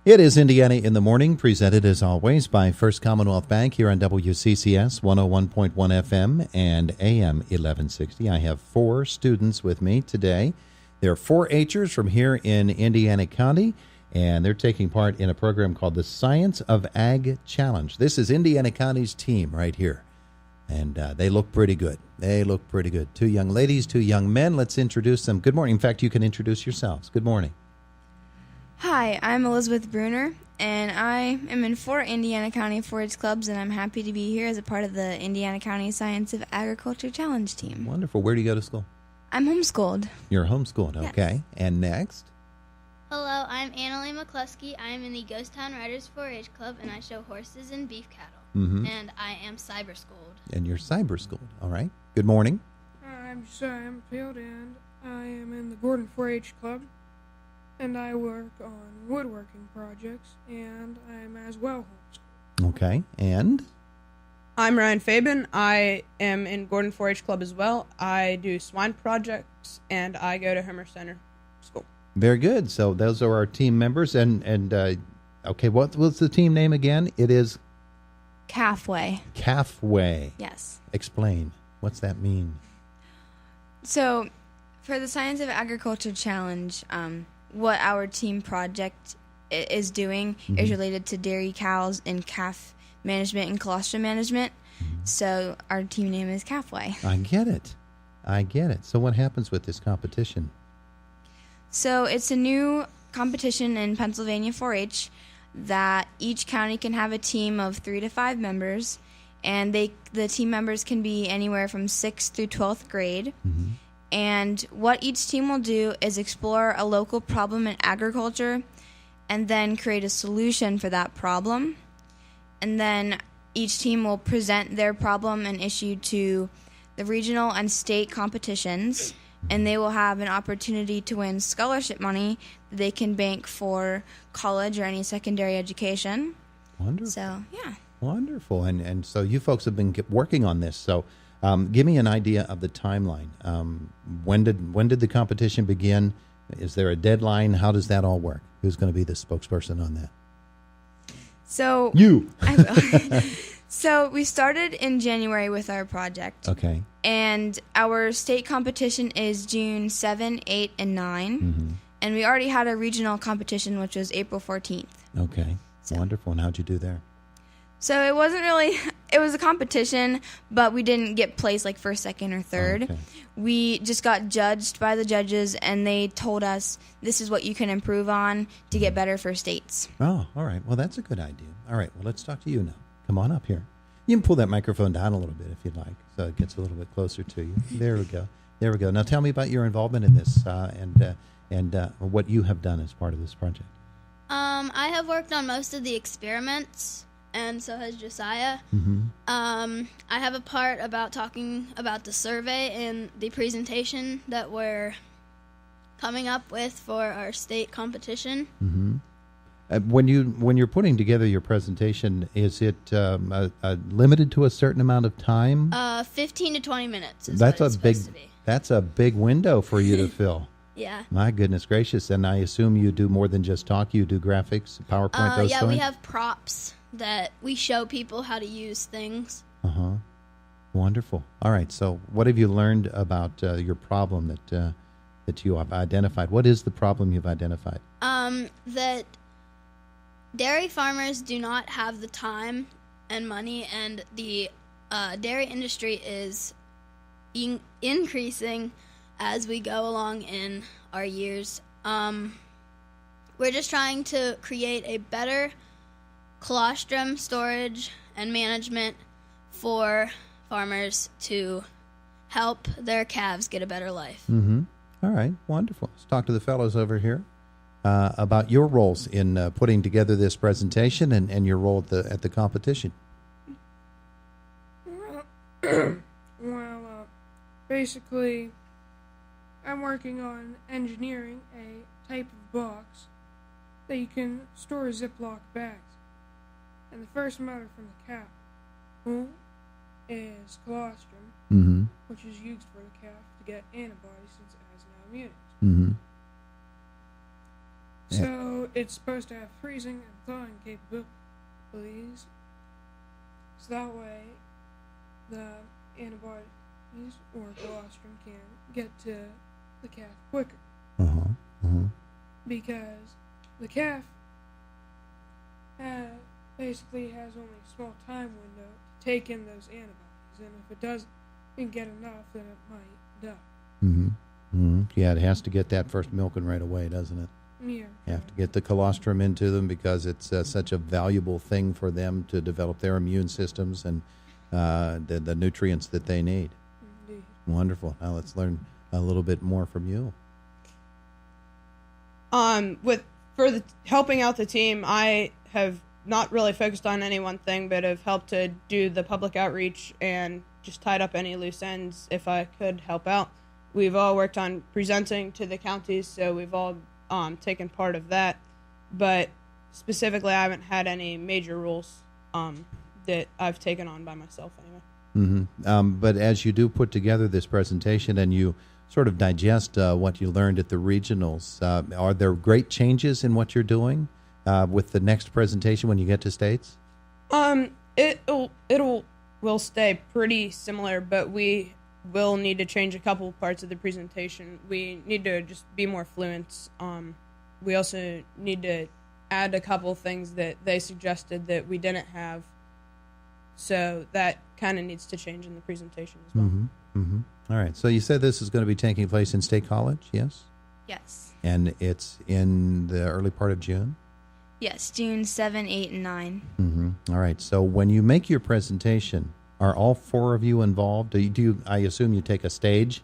It is Indiana in the Morning, presented as always by First Commonwealth Bank here on WCCS 101.1 FM and AM 1160. I have 4 students with me today. They're 4-Hers from here in Indiana County, and they're taking part in a program called the Science of Ag Challenge. This is Indiana County's team right here, and they look pretty good. They look pretty good. 2 young ladies, 2 young men. Let's introduce them. Good morning. In fact, you can introduce yourselves. Good morning. Hi, I'm Elizabeth Bruner, and I am in 4 Indiana County 4-H clubs, and I'm happy to be here as a part of the Indiana County Science of Agriculture Challenge team. Wonderful. Where do you go to school? I'm homeschooled. You're homeschooled, okay. Yes. And next? Hello, I'm Annalie McCluskey. I am in the Ghost Town Riders 4-H Club, and I show horses and beef cattle. Mm-hmm. And I am cyber-schooled. And you're cyber-schooled, all right. Good morning. I'm Sam Field, and I am in the Gordon 4-H Club. And I work on woodworking projects, and I'm as well homeschooled. Okay, and? I'm Ryan Fabian. I am in Gordon 4-H Club as well. I do swine projects, and I go to Homer Center School. Very good. So those are our team members. And okay, what's the team name again? It is? Calfway. Calfway. Yes. Explain. What's that mean? So, for the Science of Agriculture Challenge, what our team project is doing is related to dairy cows and calf management and colostrum management. So our team name is Calfway. I get it. So what happens with this competition? So it's a new competition in Pennsylvania 4-H that each county can have a team of 3 to 5 members, and the team members can be anywhere from 6th through 12th grade. Mm-hmm. And what each team will do is explore a local problem in agriculture and then create a solution for that problem. And then each team will present their problem and issue to the regional and state competitions, and they will have an opportunity to win scholarship money that they can bank for college or any secondary education. Wonderful. So, yeah. Wonderful. And so you folks have been working on this. So give me an idea of the timeline. When did the competition begin? Is there a deadline? How does that all work? Who's going to be the spokesperson on that? So you. I will. So we started in January with our project. Okay. And our state competition is June 7, 8, and 9. Mm-hmm. And we already had a regional competition, which was April 14th. Okay. So. Wonderful. And how'd you do there? So it wasn't really, it was a competition, but we didn't get placed like first, second, or third. Okay. We just got judged by the judges, and they told us this is what you can improve on to get better for states. Oh, all right. Well, that's a good idea. All right. Well, let's talk to you now. Come on up here. You can pull that microphone down a little bit if you'd like, so it gets a little bit closer to you. There we go. There we go. Now tell me about your involvement in this and what you have done as part of this project. I have worked on most of the experiments, and so has Josiah. Mm-hmm. I have a part about talking about the survey and the presentation that we're coming up with for our state competition. Mm-hmm. When you're putting together your presentation, is it limited to a certain amount of time? 15 to 20 minutes. That's a big window for you to fill. Yeah. My goodness gracious! And I assume you do more than just talk. You do graphics, PowerPoint, those Yeah, we have props that we show people how to use things. Uh-huh. Wonderful. All right. So what have you learned about your problem that you have identified? What is the problem you've identified? That dairy farmers do not have the time and money, and the dairy industry is increasing as we go along in our years. We're just trying to create a better colostrum storage and management for farmers to help their calves get a better life. Mm-hmm. All right, wonderful. Let's talk to the fellows over here about your roles in putting together this presentation and your role at the competition. Well, basically, I'm working on engineering a type of box that you can store Ziploc bags. And the first matter from the calf is colostrum, which is used for the calf to get antibodies since it has no immunity. Mm-hmm. So it's supposed to have freezing and thawing capabilities, so that way the antibodies or colostrum can get to the calf quicker. Because the calf basically has only a small time window to take in those antibodies, and if it doesn't get enough, then it might die. Yeah, it has to get that first milking right away, doesn't it? Yeah. You have to get the colostrum into them because it's such a valuable thing for them to develop their immune systems and the nutrients that they need. Indeed. Wonderful. Now let's learn a little bit more from you. Helping out the team, I have not really focused on any one thing, but have helped to do the public outreach and just tied up any loose ends if I could help out. We've all worked on presenting to the counties, so we've all taken part of that. But specifically, I haven't had any major roles that I've taken on by myself anyway. But as you do put together this presentation and you sort of digest what you learned at the regionals, are there great changes in what you're doing with the next presentation when you get to states? Will stay pretty similar, but we will need to change a couple parts of the presentation. We need to just be more fluent. We also need to add a couple things that they suggested that we didn't have. So that kind of needs to change in the presentation as well. All right. So you said this is going to be taking place in State College, yes? Yes. And it's in the early part of June? Yes, June 7, 8, and 9. All right. So when you make your presentation, are all four of you involved? I assume you take a stage?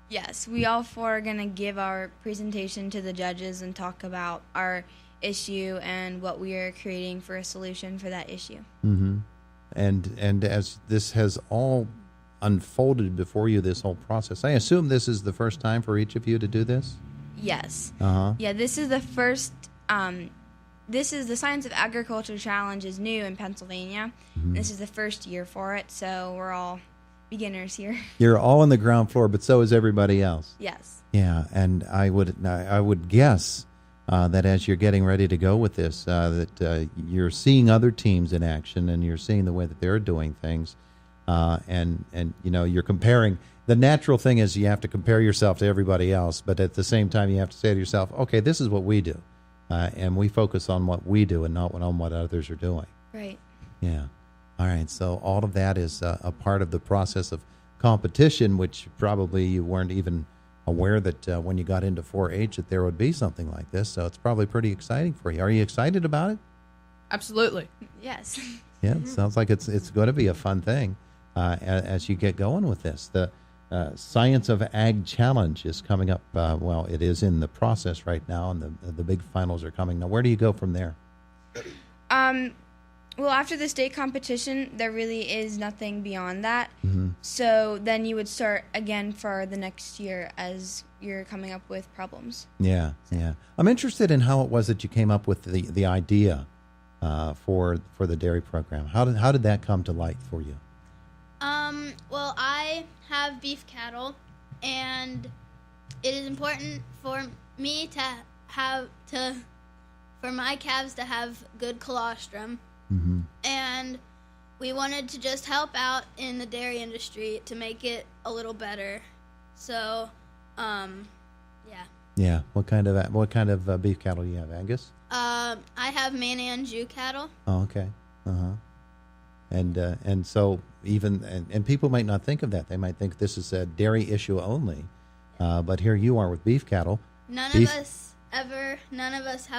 Yes, we all four are going to give our presentation to the judges and talk about our issue and what we are creating for a solution for that issue. And as this has all unfolded before you, this whole process, I assume this is the first time for each of you to do this? Yes. Uh-huh. Yeah, this is the first, this is the Science of Agriculture Challenge is new in Pennsylvania. This is the first year for it, so we're all beginners here. You're all on the ground floor, but so is everybody else. Yes. Yeah, and I would guess that as you're getting ready to go with this, that you're seeing other teams in action, and you're seeing the way that they're doing things, and you know you're comparing. The natural thing is you have to compare yourself to everybody else, but at the same time you have to say to yourself, okay, this is what we do, and we focus on what we do and not on what others are doing. Right. Yeah. All right. So all of that is a part of the process of competition, which probably you weren't even aware that when you got into 4-H that there would be something like this. So it's probably pretty exciting for you. Are you excited about it? Absolutely. Yes. Yeah. It sounds like it's going to be a fun thing as you get going with this. The Science of Ag Challenge is coming up. Well, it is in the process right now, and the big finals are coming. Now, where do you go from there? Well, after the state competition, there really is nothing beyond that. So then you would start again for the next year as you're coming up with problems. Yeah, yeah. I'm interested in how it was that you came up with the idea for the dairy program. How did that come to light for you? Well, I have beef cattle, and it is important for me for my calves to have good colostrum. And we wanted to just help out in the dairy industry to make it a little better. So, yeah. Yeah. What kind of beef cattle do you have, Angus? I have Maine Jew cattle. Oh, okay. And so even and people might not think of that. They might think this is a dairy issue only. But here you are with beef cattle. None of us have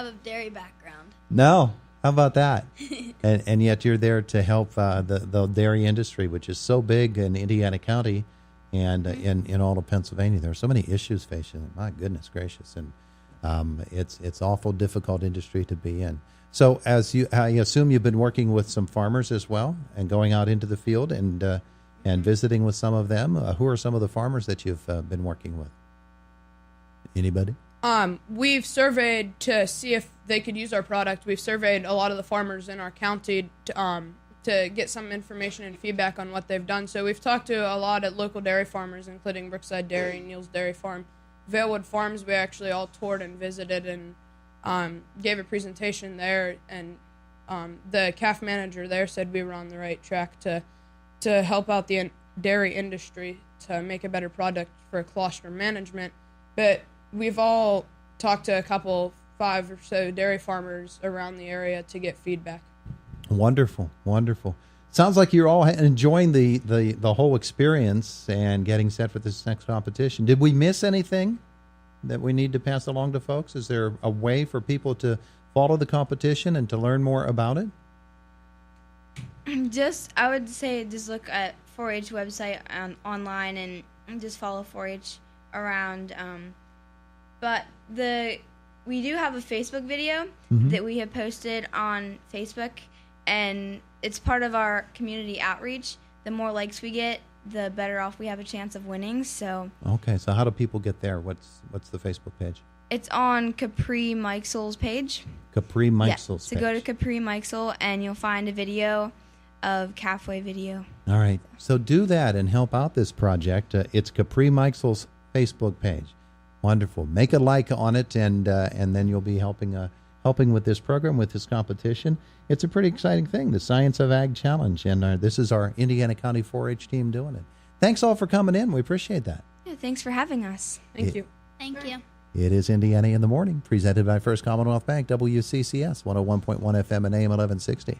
a dairy background. No. How about that? and yet you're there to help the dairy industry, which is so big in Indiana County and in all of Pennsylvania. There are so many issues facing it. My goodness gracious. And it's awful difficult industry to be in. So I assume you've been working with some farmers as well and going out into the field and visiting with some of them. Who are some of the farmers that you've been working with? Anybody? We've surveyed to see if they could use our product. We've surveyed a lot of the farmers in our county to get some information and feedback on what they've done. So we've talked to a lot of local dairy farmers, including Brookside Dairy, Neal's Dairy Farm, Valewood Farms. We actually all toured and visited, and gave a presentation there, and the CAF manager there said we were on the right track to help out the dairy industry to make a better product for colostrum management. But we've all talked to a couple, 5 or so dairy farmers around the area to get feedback. Wonderful, wonderful. Sounds like you're all enjoying the whole experience and getting set for this next competition. Did we miss anything that we need to pass along to folks? Is there a way for people to follow the competition and to learn more about it? I would say just look at 4-H website online and just follow 4-H around. But we do have a Facebook video that we have posted on Facebook, and it's part of our community outreach. The more likes we get, the better off we have a chance of winning. So Okay, so how do people get there? What's the Facebook page? it's on Capri Meixel's page. Capri Meixel's So page. go to Capri Meixel and you'll find a video of Calfway video. All right, so do that and help out this project. It's Capri Meixel's Facebook page. Wonderful. Make a like on it, and then you'll be helping with this program, with this competition. It's a pretty exciting thing, the Science of Ag Challenge, and this is our Indiana County 4-H team doing it. Thanks all for coming in. We appreciate that. Yeah, thanks for having us. Thank you. Thank you. It is Indiana in the Morning, presented by First Commonwealth Bank, WCCS 101.1 FM and AM 1160.